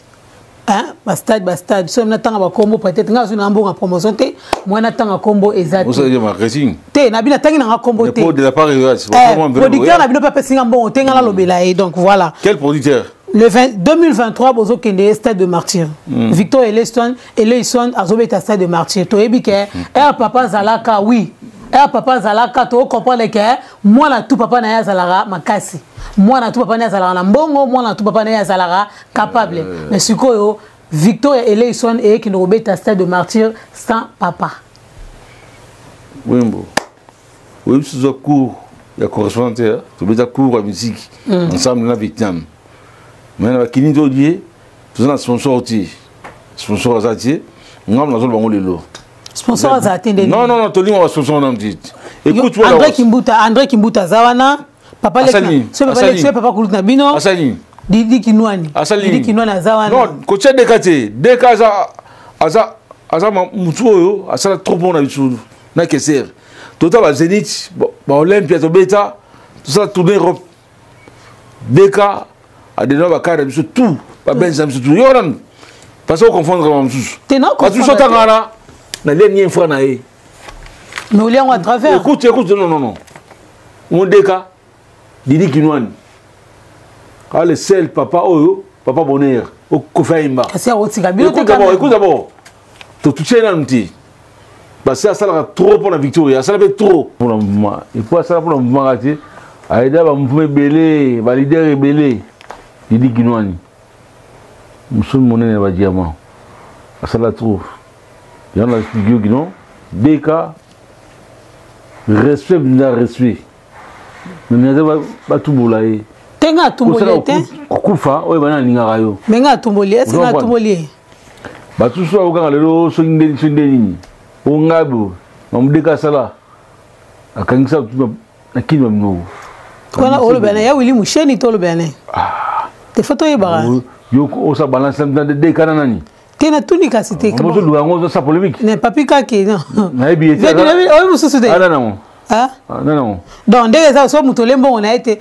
Bastade. Si on attend un combo, peut-être que nous avons une promotion. Moi, on attend un combo exact. Vous savez, marketing. N'abina tangi na combo. De la part, producteur n'abina pas passé un bon. Donc voilà. Quel producteur? Le 2023, bozo kende stade de martyr. Victor Eleison azobeta stade de martyr. To ebi ke papa zalaka oui. Papa zalaka to comprendre que moi na tout papa na ya zalara makasi. Moi na tout papa na ya zalara na mbongo, moi na tout papa na ya zalara capable. Mais sikoyo Victor Eleison et qui nous obeta stade de martyr sans papa. Oui bon. Oui, c'est un cours, il y a correspondant, tu veux dire cours à musique ensemble na Vietnam. Mais qui nous dit tout ça sponsor à Zati, on a besoin de bango lelo. Sponsor à Zati non non non, tu dis moi sponsor on dit. Écoute André Kimbuta Zawana, papa le papa Kulutna Bino. Asani. Didi Kinwani. Didi Kinwani Zawana. Non, coach de casa aza mutu oyo, asala trop bon na biso na keser. Total ba Zénith, ba Olympia to beta, tout ça tourner Europe. Deka a des noms à carré sur tout, pas bien ça sur tout. Yoran, parce qu'on confond comme tout. T'es non confond. Parce que ça tangana, na ligne fois na e. Mais on l'a à travers. Écoute, non. Mon Deka, Didi Kinwani. Ah le seul papa oyo, papa bonheur, au Kofaimba. Écoute d'abord. Tu touches là n'ti. Parce que ça a trop pour la victoire, ça fait trop pour le mouvement. Et pour ça pour le mouvement raté, Aïda va me belé, va leader rebellé. Didi Kinwani. Monsieur Monet va diamant. Ça la trouve. Il y en a des figures qui n'ont. DK, respect, respect. Mais il n'y a pas tout boulaye. Tenga tumbolete. Kufa, oui, bana n'ingara yo. Menga tumboli, est-ce que na tumboli? Ba tout soit au gang lelo sondeni. O ngabo, mamdeka sala. Akangisa na kinwa mno. Kona olo bana ya wili musheni tolo bana. Te photo yebara. Yo o sa balance dans de kana nani. Tena tuni kasite ko. Mo do ngo sa polémique. Ne papi kake non. Na ebi ete. O mususu de. Ah non. Ah? Non. Donc ndenge ça so mutolembo on a été.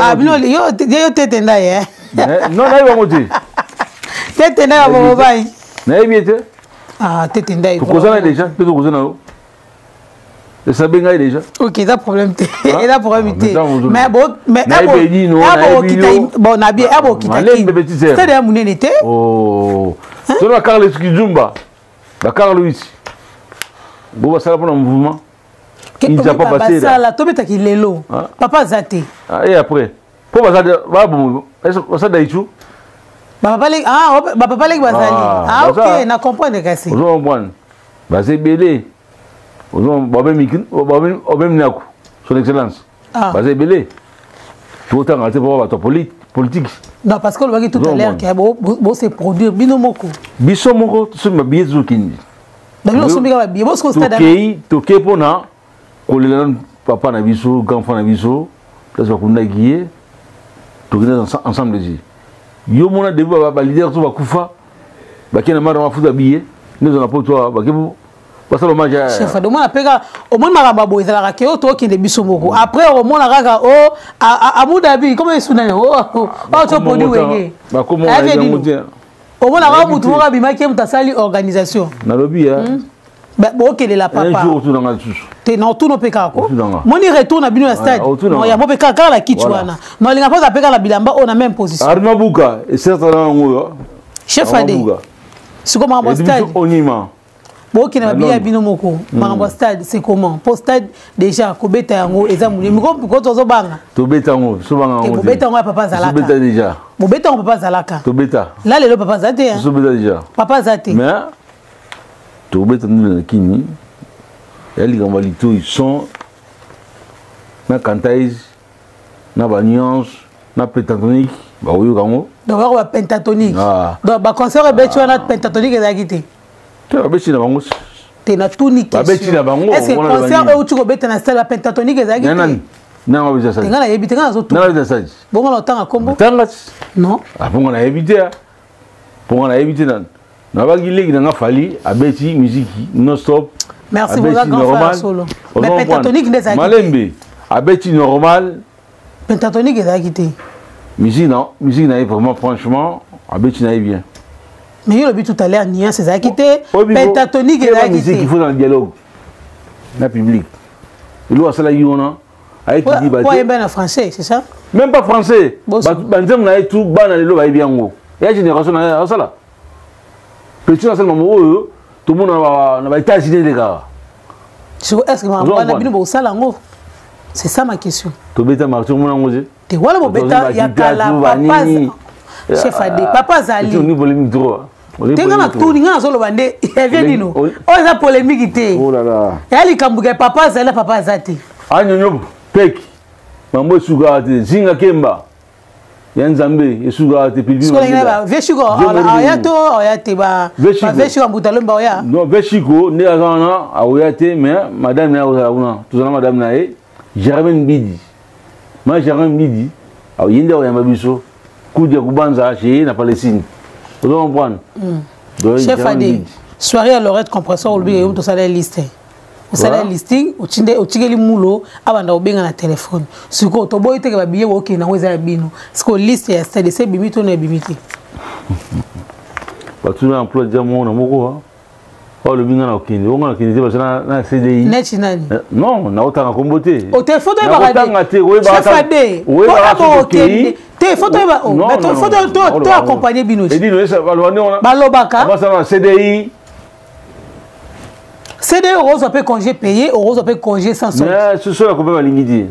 Abino yo tete ndaye. Non na iba moti. Tete ndaye bobo bai. Na ebi ete. Ah, tete ndaye. Tu causes déjà, tu causes na. Et ça benga déjà. OK, ça problème té. Et là problème té. Mais bon na bien, abo kitaki. C'est de munene té. Oh. C'est la Carlos Kijumba. La Carlos. Bo ça pour un mouvement. Il n'a pas passé là. La tombe taki lelo. Papa Zate. Et après. Pour ça va bon. Est-ce que ça d'aïchou? Papa leg papa leg bazali. Ah OK, na comprendre kasi. On comprend. Bazé belé. On Naku, son excellence. Bazé belé. Tout autant à pour politique. Non, parce que le bagage tout à l'heure qui a beau se produire binomoko. Bisomoko, tu me billet zokindi. Nous sommes bien bien. Parce que stade. Toké pona. Kolela papa na biso, grand-enfant na biso, place va kunda guier. Toké ensemble dit. Yo mona début ba leader to ba kufa. Ba kena mara ma futa billet. Nous on a pas toi ba kebu. Parce que le match chef de moi apeka au monde maramba bo ezala ke o to ki de biso moko. Après au monde raka o à Abu Dhabi comment est sunana o to produit wenge. Ba comment on a monter. Au monde raka mutu nga bima ke mutasali organisation. Na lobby hein. Ba bo ke la papa. Un jour tout dans la touche. Te non tout no peka ko. Moni retourne à bino stade. Non ya mo peka kala kichwana. Non linga poza peka la bilamba on a même position. Armabuka et certainement ngo. Chef Ade. Siko ma stade. Onima. Bon qui n'a bien binomoko. Ma stade c'est comment? Pour stade déjà ko beta yango eza muni. Mi ko tozo banga. To beta ngo, so banga ngo. Ko beta ngo papa Zalaka. To beta déjà. Bo beta ngo papa Zalaka. To beta. Là le papa Zate hein. To beta déjà. Papa Zate. Mais to beta nous kini. Elle gamba lito ils sont na cantaise na ba nuance na pentatonique ba oyo kango. Donc ba pentatonique. Donc ba concert betu na pentatonique ezakité. Tu as bêti na bango. Tu na tout niqué. Est-ce que concert où tu rebêtes na style pentatonique ezakité? Non. Non, on va ça. Tenga na yebite nga zo tout. Non, on ça. Bongo na tanga kombo. Tanga. Non. Ah bongo na yebite. Bongo na yebite nan. Na ba gilegi na fali abeti musique non stop. Merci beaucoup grand frère solo. Mais pentatonique ezakité. Malembe. Abeti normal. Pentatonique ezakité. Musique na vraiment franchement abeti na bien. Mais il a vu tout à l'heure, Nia, c'est ça qui était pentatonique et la musique qu'il faut dans le dialogue. Dans le public. Il doit se la y on a. Pourquoi il est bien en français, c'est ça? Même pas français. Banzem na tout bana lelo ba biango. Et la génération na ça là. Petit na seulement tout le monde na ba États-Unis les gars. Est-ce que bana bino ba sala ngo? C'est ça ma question. To beta marché mon ngozé. Te wala bo beta ya kala papa. Chef Ade, papa Zali. Tu ni polémique trop. Tenga na tout ninga solo bande. E vient dino. Oh ça polémique té. Oh là là. Ya li kambuga papa Zali papa Zati. Anyonyo pek. Mambo suga te zinga kemba. Yanzambe esuga te pibi. Sko ngaba veshigo oyate ba veshigo mbutalomba oya. Non veshigo ne azana oyate mais madame na ona. Tuzana madame na e Germaine Bidi. Ma Germaine Bidi. Aw yinde oyamba biso. Kudia kubanza chez na Palestine. Vous comprenez? Chef Ade, soirée à l'oreille compresseur au lieu de salaire listé. Au salaire listing, au tigeli mulo, abanda obenga na téléphone. Ce que to boy te ka biye wo ke na weza bino. Ce que liste ya stade c'est bimito na bimiti. Ba tu na emploi de mon moko ha. Oh le binga na okindi, on na okindi parce na CDI. Neti nani? Non, na otanga kombote. O te photo ba radé. Chef Ade. Oui ba okindi. Te photo ba o, ba to photo to accompagner bino. Et dino ça balwani on. Balobaka. Ba ça na CDI. CDI rose un peu congé payé, rose un peu congé sans solde. Mais ce soit combien lingidi.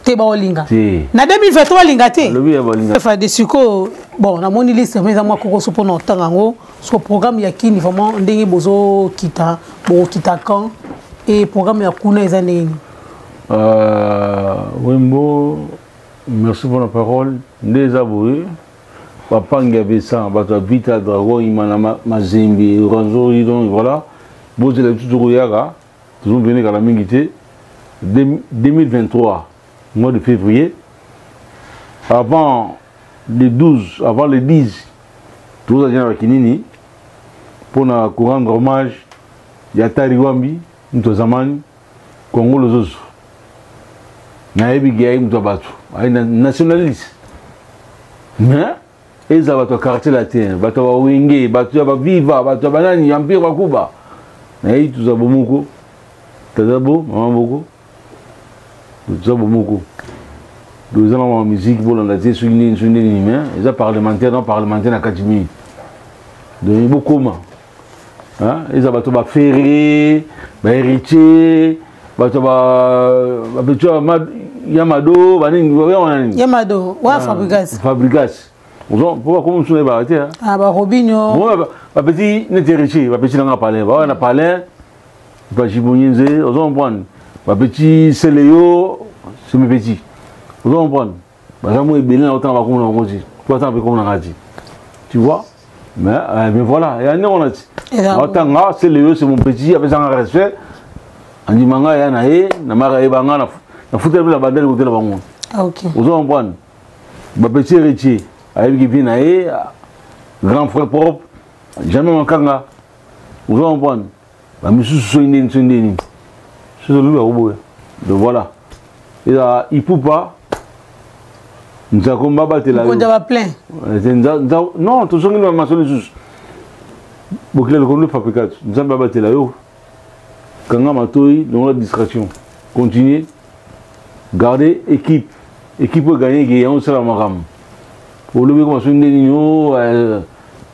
Te ba olinga. Si. Na 2023 linga te. Le bi ba linga. Fa de suko bon na moni liste mais za moi koko sopo na tangango, so programme ya kini vraiment ndenge bozo kita, bo kita quand et programme ya kuna ezane. Wembo, merci pour la parole. Des aboués. Papa Ngabessa, Bata Vita Drago, Imana Mazembi, Ranzo, donc voilà. Bon, c'est la petite Rouyaga. Nous sommes venus à la Mingité. 2023, mois de février. Avant les 12, avant les 10, tous les gens à Kinini, pour nous rendre hommage, Yatari Wambi, Mtozamani, Congo Lozoso. Naebi Gaï Mtobatu, nationaliste. Mais, ils ont un quartier latin, ils ont un wingé, ils ont un viva, ils ont un empire Wakuba. Naï, tout ça, Bomoko. Tazabo, Maman Boko. Tout ça, Bomoko. Nous avons la musique, nous avons la musique, ils ont parlementaire, non parlementaire, à 4 minutes. Donc, ils ont beaucoup de ils ont un ferré, un héritier, Yamado, Yamado, ouais, Fabrigas. Fabrigas. Pourquoi comment tu es arrêté? Ah, bah, Robinho. Moi, ma petite n'est héritier, ma petite n'a pas parlé. On a parlé, pas Jibounienze, on comprend. Ma petite Céléo, c'est mes petits. On comprend. Moi, Bélin, autant va comme on dit. Toi, tant comme on a dit. Tu vois? Mais voilà, il y a un on a dit. Autant Céléo, c'est mon petit, avec un respect. On dit manga, il y en a un, na mara ebanga na foutre la bandelle côté la bango. Ah ok. Vous comprenez? Ma petit héritier, avec qui vient grand frère propre, jamais mankanga. Vous comprenez? La monsieur soigne. C'est lui au bout. Donc voilà. Et là, il peut pas. Nous avons battu la. On a plein. Non, tout ce qui nous a mentionné juste. Pour que le connu fabricat, nous avons battu la. Quand on a dans la distraction, continuez, gardez équipe. Équipe peut gagner, on sera maram. Pour le comment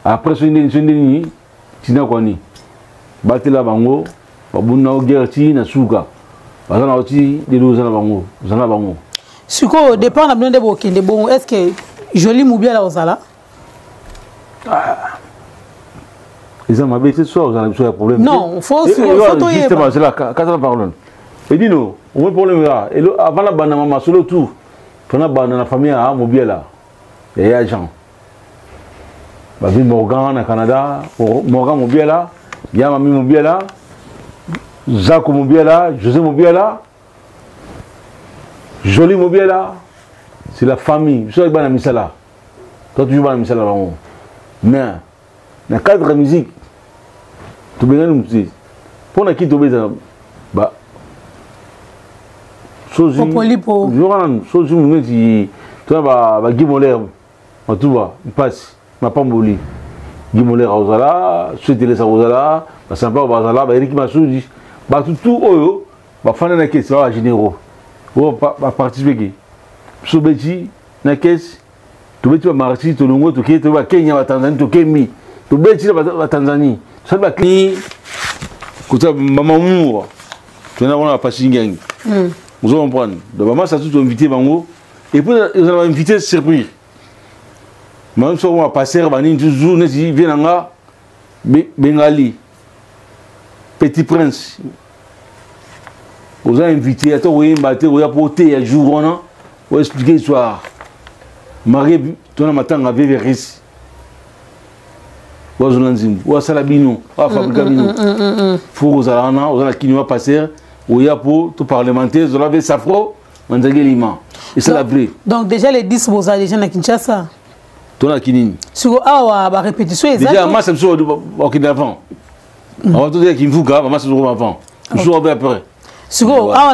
après ce n'est tu n'as pas ni. Battez la bango, babuna ogerti na suka. Bazana oti de nous na bango, zana bango. Suko au départ on a besoin de bokende bon, est-ce que joli moubia la osala? Ils ont habité ce soir, vous avez un problème. Non, il faut justement, c'est là, quand on parle. Et dis-nous, on a un problème là. Et avant la bande, maman, sur le tout, on a bande dans la famille à Mobile là. Et il y a des gens. Babi Morgan au Canada, Morgan Mobile là, il y a Mami Mobile là, Jacques Mobile là, José Mobile là, Jolie Mobile là. C'est la famille. Je suis dans la mise là. Toi, tu joues dans la mise là. Mais, dans le cadre de la musique, tu peux nous dire, pour qui tu veux dire, bah, Sozi, tu vas Guy Moller, tu vois, il passe, ma pas mboli. Guy Moller à Ozala, souhaiter les Ozala, bah, sympa au Ozala, bah, Eric Massoudi, bah, tout, bah, fan de la question, généraux, va participer. sobeti na caisse tobeti ba marchi to longo to ke to ba Kenya ba Tanzanie to kemi to beti ba Tanzanie ça ba ni kuta mama mou tu na wana pas singengi vous comprenez de maman ça tout invité bango et puis ils ont invité surprise même si on va passer bani toujours ne si vienanga bengali petit prince vous avez invité à toi oui mbaté ou apporter un jour on a ou expliquer l'histoire Marie ton matin avait vérifié ou zolanzim ou salabino ou fabricamino faut aux alana aux ala qui va passer ou ya pour tout parlementaire vous avez safro manzagelima et c'est la vraie donc déjà les 10 vous avez déjà na Kinshasa ton a kinini sur awa ba répétition exact déjà moi c'est sur au avant avant tout dire qu'il faut gars moi c'est sur avant toujours après sur awa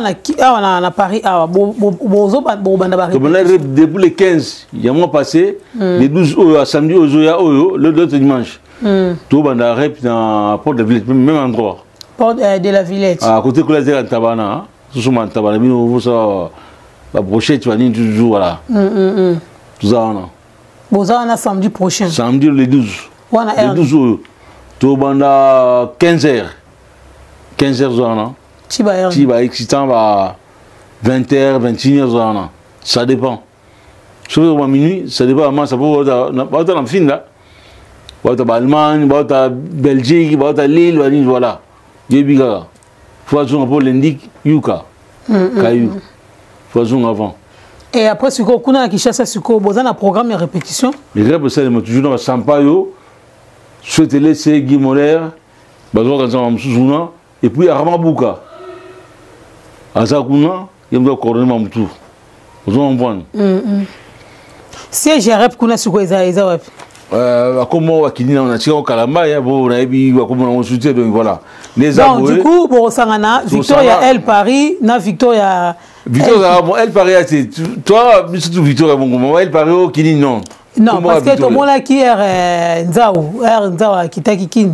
na Paris awa bozo banda ba depuis le 15 il y a mois passé les 12 au samedi au joya le dimanche tout banda rep dans Porte de la Villette même endroit Porte de la Villette à côté de la Tabana sous man Tabana vous ça la brochette tu vas dire toujours voilà tout ça on a Bozana samedi prochain. Samedi le 12. Le 12 tout banda 15h. 15h zona. Tiba excitant va 20h, 21h zona. Ça dépend. Sur minuit, ça dépend comment ça peut être en fin là. Voilà Allemagne, voilà Belgique, voilà Lille, voilà. Yebiga. Faut un peu l'indique yuka. Caillou. Faut un avant. Et après, si on a Kinshasa, vous avez un programme de répétition. Les rêves, c'est toujours dans le Sampaio, souhaitez c'est Guy Moller, et puis à Ramabouka. À Zakuna, il y a un coordonné Mamoutou. Vous comprenez? Si j'ai rêvé qu'on a sur quoi ils ont comme on a tiré au Kalamba, on a eu un soutien, donc voilà. Donc, du coup, bon, Victoria El Paris, na Victoria. Victoria, elle paraît, toi, surtout Victoria, mon elle paraît au Kini, non. Non, parce que tout le monde qui est Nzao, qui t'a qui kin.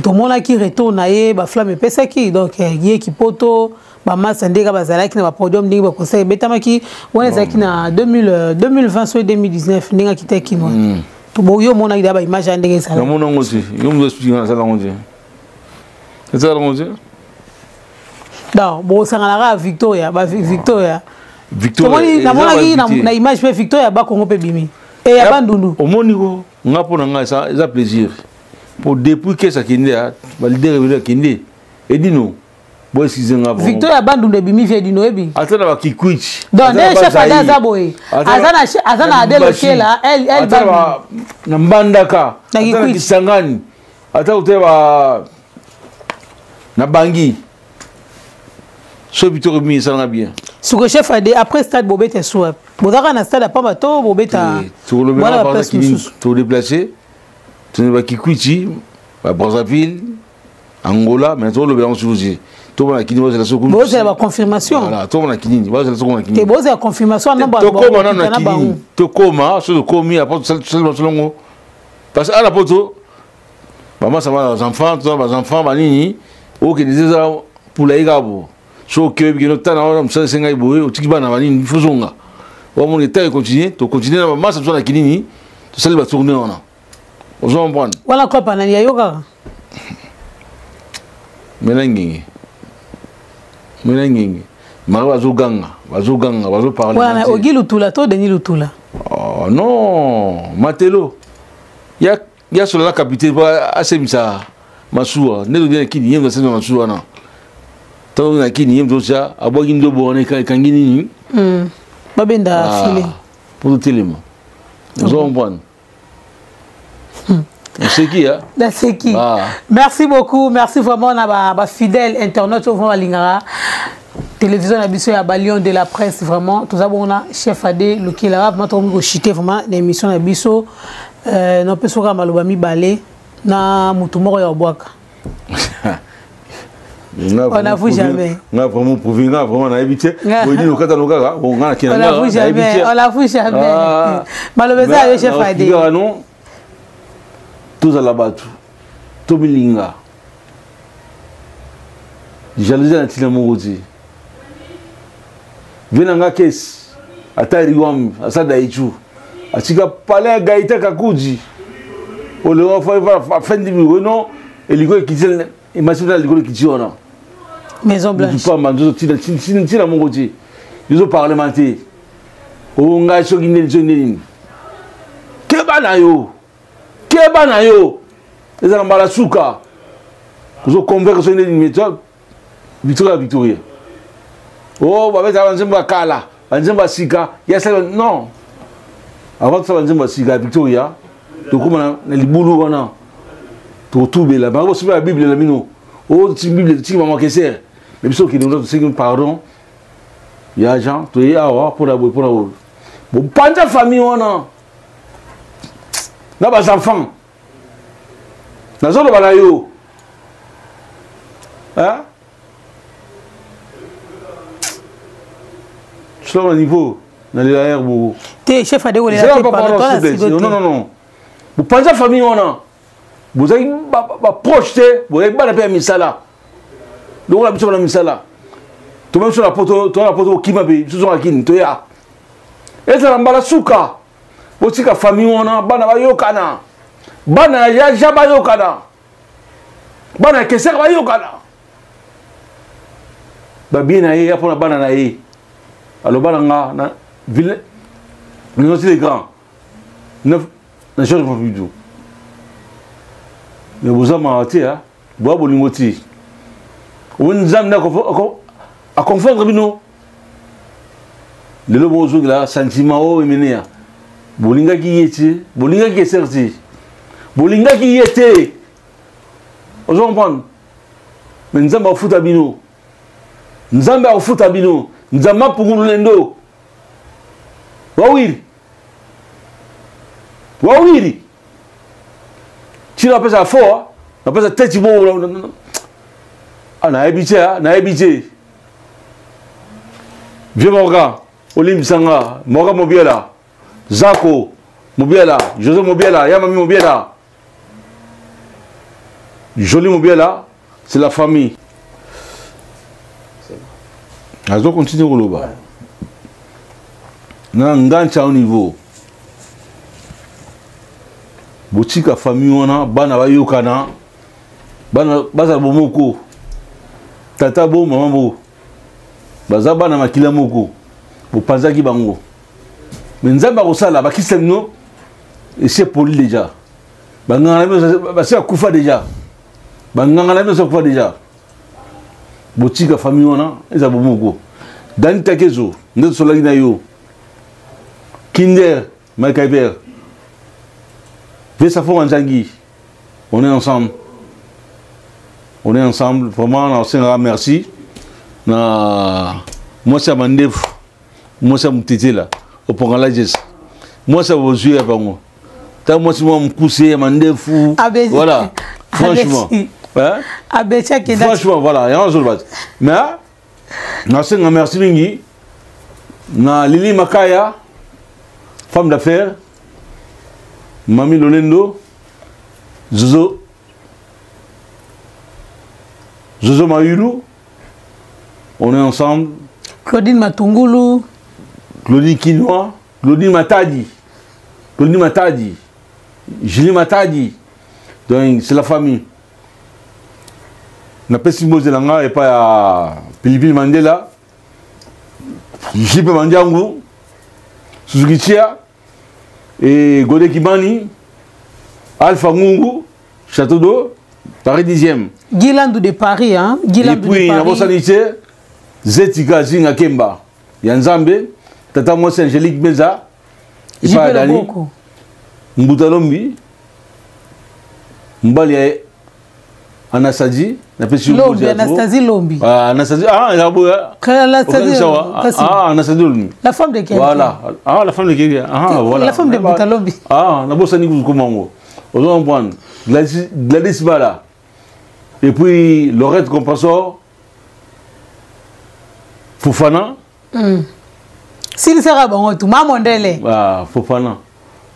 Tout le monde qui retourne à la flamme et pesa qui, donc, il y a qui poto, ma masse ndega bazala qui n'a pas podium, n'inga conseil, betama qui, on est qui na 2020 soit 2019, n'inga qui t'a qui moi. Tout bon, yo mon a d'abord image ndega ça. Non, mon aussi, yo me explique ça là, on dit. C'est ça là, on dit. Non, bon, ça n'a Victoria, Victoria. Victoria. Na image de Victoria ba Congo pe bimi. Et ya bandundu. Au monigo, on a pour ça plaisir. Pour depuis que ça kinde a, ba leader révéler kinde. Et dis nous. Bon si zenga bon. Victoria bandundu bimi vie dino ebi. Atana ba kikwich. Donc des chef ada zaboy. Azana adelo kela, elle ba na mbandaka. Atana kisangani. Ata uteba na bangi. Ce Victor Rumi, ça va bien. Ce que chef a dit, après stade Bobet est souhait. Vous avez un stade à pas bateau, Bobet a. Tout le monde a tout déplacé. Tu ne vas qui quitter, à Brazzaville, Angola, mais tout le monde a aussi. Tout le monde a qui dit la seconde. Vous avez la confirmation. Voilà, tout le monde a qui dit. Vous avez la seconde. Vous avez la confirmation. Tu comment, commis à porte seulement. Parce qu'à la poto, maman, ça va, les enfants, les enfants, manini, ou qui disaient ça pour les gars. So que bien le temps on ça c'est ngai boy o tikiba na bani fuzonga wa mon état continue to continuer na masse sur la kinini to ça va tourner on a on va prendre wala quoi pas na yoga melangi mara bazoganga parler wala ogi lutula to deni lutula oh non matelo ya sur la capitale ba asemisa masua ne do kini yendo sema masua na tant on a qui n'y aime tout ça à boire une de bonne kangini babenda filé pour le téléma nous allons prendre c'est qui hein c'est qui merci beaucoup merci vraiment na fidèle internaute au vraiment lingara télévision na biso ya Balion de la presse vraiment tout ça bon on a chef Adé le qui là maintenant on chiter vraiment l'émission na biso non peut soka maloba mi balé na mutumoro ya boaka. On n'avoue jamais. On a vraiment prouvé, on a vraiment habité. On l'avoue jamais. On l'avoue jamais. Malheureusement, le chef a dit. Non, tous à la battue. Tout bilinga. Jalousie à Tina Mouroudi. Venanga caisse. atari wam asada ichu achika pale gaita kakuji ole wa fa fendi mi no eligo kitile imagine eligo kitiona Maison Blanche pas manzo tira mon côté ils parlementaire o nga shogi ne joni ke bana yo ezala mbala suka kuzo convaincre so ne méthode Victoria oh ba beta banzemba kala banzemba sika yasa non avant que ça banzemba sika Victoria to kuma na libulu wana to tubela ba ko la Bible la mino oh ti Bible ti maman keser mais biso ki nous c'est pardon ya Jean to ya wa pour la bon panja famille wana na ba enfants na zolo bana yo hein sur le niveau dans l'air vous t'es chef de la non vous pensez à famille on vous avez pas projeté vous avez pas la misala donc on a besoin de misala tout même sur la poto qui m'a payé sur la kin to ya et ça mbala suka aussi ka famille on bana ba yokana bana ya jaba yokana bana kese ba yokana ba bien aye ya pona bana na ye alors bana na ville nous aussi les grands neuf na church of Bidu mais vous avez menti hein bois bolingoti on zam na ko a confondre bino le lobo zo la sentiment o emenia bolinga ki yeti bolinga ki serti bolinga ki yete on comprend mais nzamba o futa bino nzamba o futa bino nzamba pungulu lendo wawiri chira pesa fo na pesa tete bo ana ebiche vieux Morgan Olim Sanga Morgan Mobiela Zako Mobiela José Mobiela Yamami Mobiela Jolie Mobiela c'est la famille azo continue koloba na ngancha au niveau botika famille wana bana bayokana bana baza bomoko tata bo maman bo baza bana makila moko bopanzaki bango mais nzamba kosala bakisemno et c'est poli déjà bangana basi akufa déjà bangana basi akufa déjà botika famille wana eza bomoko dani takezo ndeto solaki na yo Kinder Makaiber Vesafo Anzangi on est ensemble vraiment on s'en merci na moi ça mandef moi ça mutete là au pongala jes moi ça vous jouer bango ta moi si moi me pousser mandefu voilà franchement hein franchement voilà y a un jour mais na s'en merci mingi na Lili Makaya femme d'affaires Mami Lolendo Zozo Mayulu on est ensemble Claudine Matungulu Claudine Kinoa Claudine Matadi Julie Matadi donc c'est la famille na pesi mboze langa et pas à Pilipili Mandela Jipe Mandiangu Suzuki Chia et Godé Kibani, Alpha Ngungu, Château d'Eau, Paris 10e. Guilandou de Paris, hein? Et puis, na Bosanité, Zetika Zinga Kemba, Yanzambe, Tata Mosse Angélique Beza, Ipadani, Mbutalombi, Mbali Anastasie, Lombi, Anastasie Lombi. Anastasie, Anastasie Lombi. La femme de qui? Voilà. La femme de qui? Voilà. La femme de Mbutalombi. Na Bosani Koumango. On va prendre Gladys Bala. Et puis Laurette Compassor. Fofana. S'il sera bon, tout Mamondele. Fofana.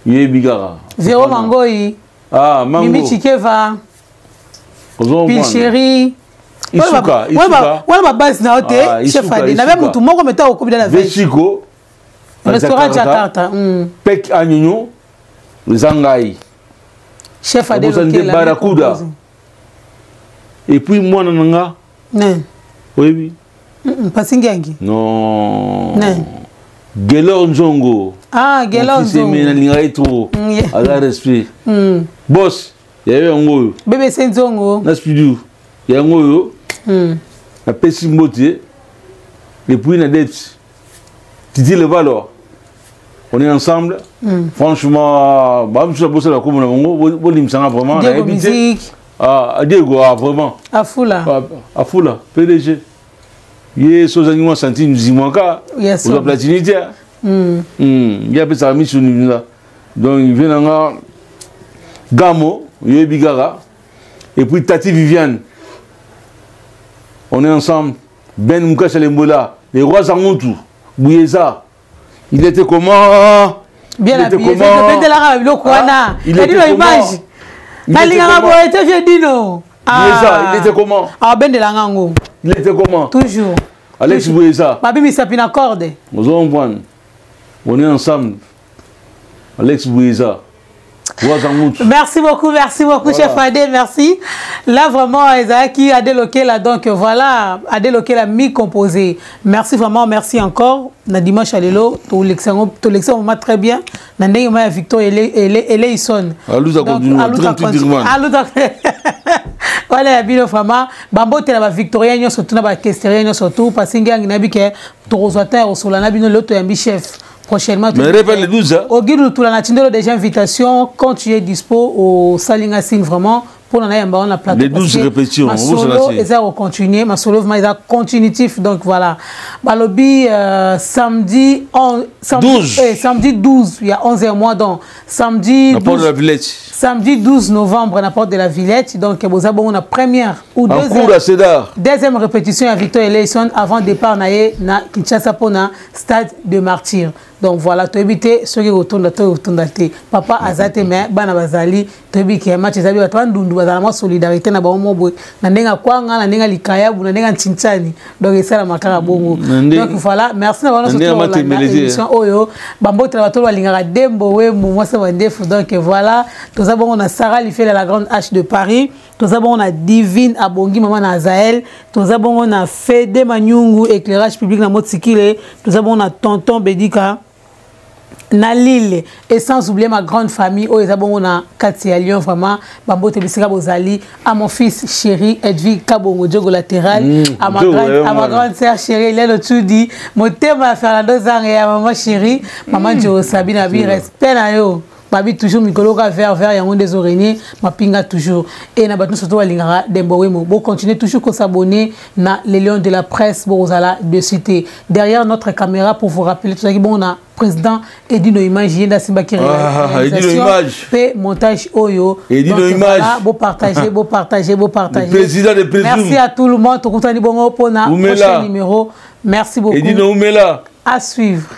Yé Bigara. Véro Mangoyi. Mango. Mimi Chikeva. Pile chéri. Isuka. Ouais, ma base na hote. Chef Adi. Na même tout le monde mettait au combien de la veille. Vechiko. Restaurant Jakarta. Pek Anyonyo, Zangai. Chef à déloquer la Barakuda. Et puis moi, Nananga. Non. Oui. Pas Singangi. Non. Non. Gelor Nzongo. Ah, Gelor Nzongo. C'est Menalingaito. À la respect. Boss, il y a eu un goyo. Bébé Nzongo. Naspidu. Il y a un goyo. La Pessi Mbotier. Et puis, la dette. Titi le valeur. On est ensemble. Franchement, bah, je suis bossé la commune. Vraiment. Diego musique. Ah, Diego, vraiment. À Fula. À Fula, PDG. Il y a des animaux sentis Mzimwaka. Yes. Pour la platinité. Il y a des amis sur nous. Donc, il vient dans Gamo, il y a Bigara. Et puis Tati Viviane. On est ensemble. Ben Mouka Chalembola. Les rois Zangontou. Bouyeza. Il était comment? Bien habillé. Il était comment? Ah, Ben de la Ngango. Il était comment? Toujours. Alex Bouyeza. Babi Misapina Corde. On est ensemble. Alex Bouyeza. Merci beaucoup, voilà. Chef Adé, merci. Là, vraiment, Isaac a déloqué là, donc voilà, a déloqué la mi-composée. Merci vraiment, merci encore. Na dimanche à l'élo, tout l'exemple très bien. Nandé ma Victor et sonne. Voilà, bien vraiment. Bambo te la victorien surtout na ba questionnaire surtout parce que ngi nabi ke to rosateur au solana bino l'autre un chef. Prochainement, mais répète les 12. Au guide tout la déjà invitation quand tu es dispo au Salinga Sing vraiment pour en avoir la plateau. Les 12 répétitions. Ma solo et ça va continuer. Ma solo va continuatif donc voilà. Balobi samedi 12 il y a 11 mois donc samedi 12, de la Villette. Samedi 12 novembre à la porte de la Villette donc vous avez une première ou deuxième répétition à Victor Eleison avant départ na Kinshasa pour na stade de Martyrs. Donc voilà, tu éviter ceux qui retournent de papa azate mais bana bazali tu éviter match zabi batwandu bazala solidarité na baomo boy na ndenga kwanga na ndenga likaya bu na ndenga nchinchani donc c'est la makara bongo. Donc voilà, merci na bana surtout émission oyo bambo trabato balingaka dembo we mo ça va ndef donc voilà, tous avons on a Sarah Lifel la grande H de Paris, tous avons on a Divine Abongi maman Nazael, tous avons on a Fede Manyungu éclairage public na Motsikile, tous avons on a tonton Bedika Nalile et sans oublier ma grande famille oh on a Katia Lyon vraiment bambo te bisika bozali à mon fils chéri Edwige Kabongo Diogo latéral à ma grande sœur chérie il est le tout dit mon thème à faire la 2 ans et à maman chérie maman Diogo Sabine abi respect na yo babi toujours mikoloka vers yango des oreilles ma pinga toujours et na battu surtout alingara dembowemo bon continuer toujours qu'on s'abonner na les lions de la presse bozala de cité derrière notre caméra pour vous rappeler tout ça qui bon on a président Edino Image yenda simba qui fait montage oyo Edino Image beau partager président de président merci à tout le monde tout content bon pour na prochain numéro merci beaucoup Edino Umela à suivre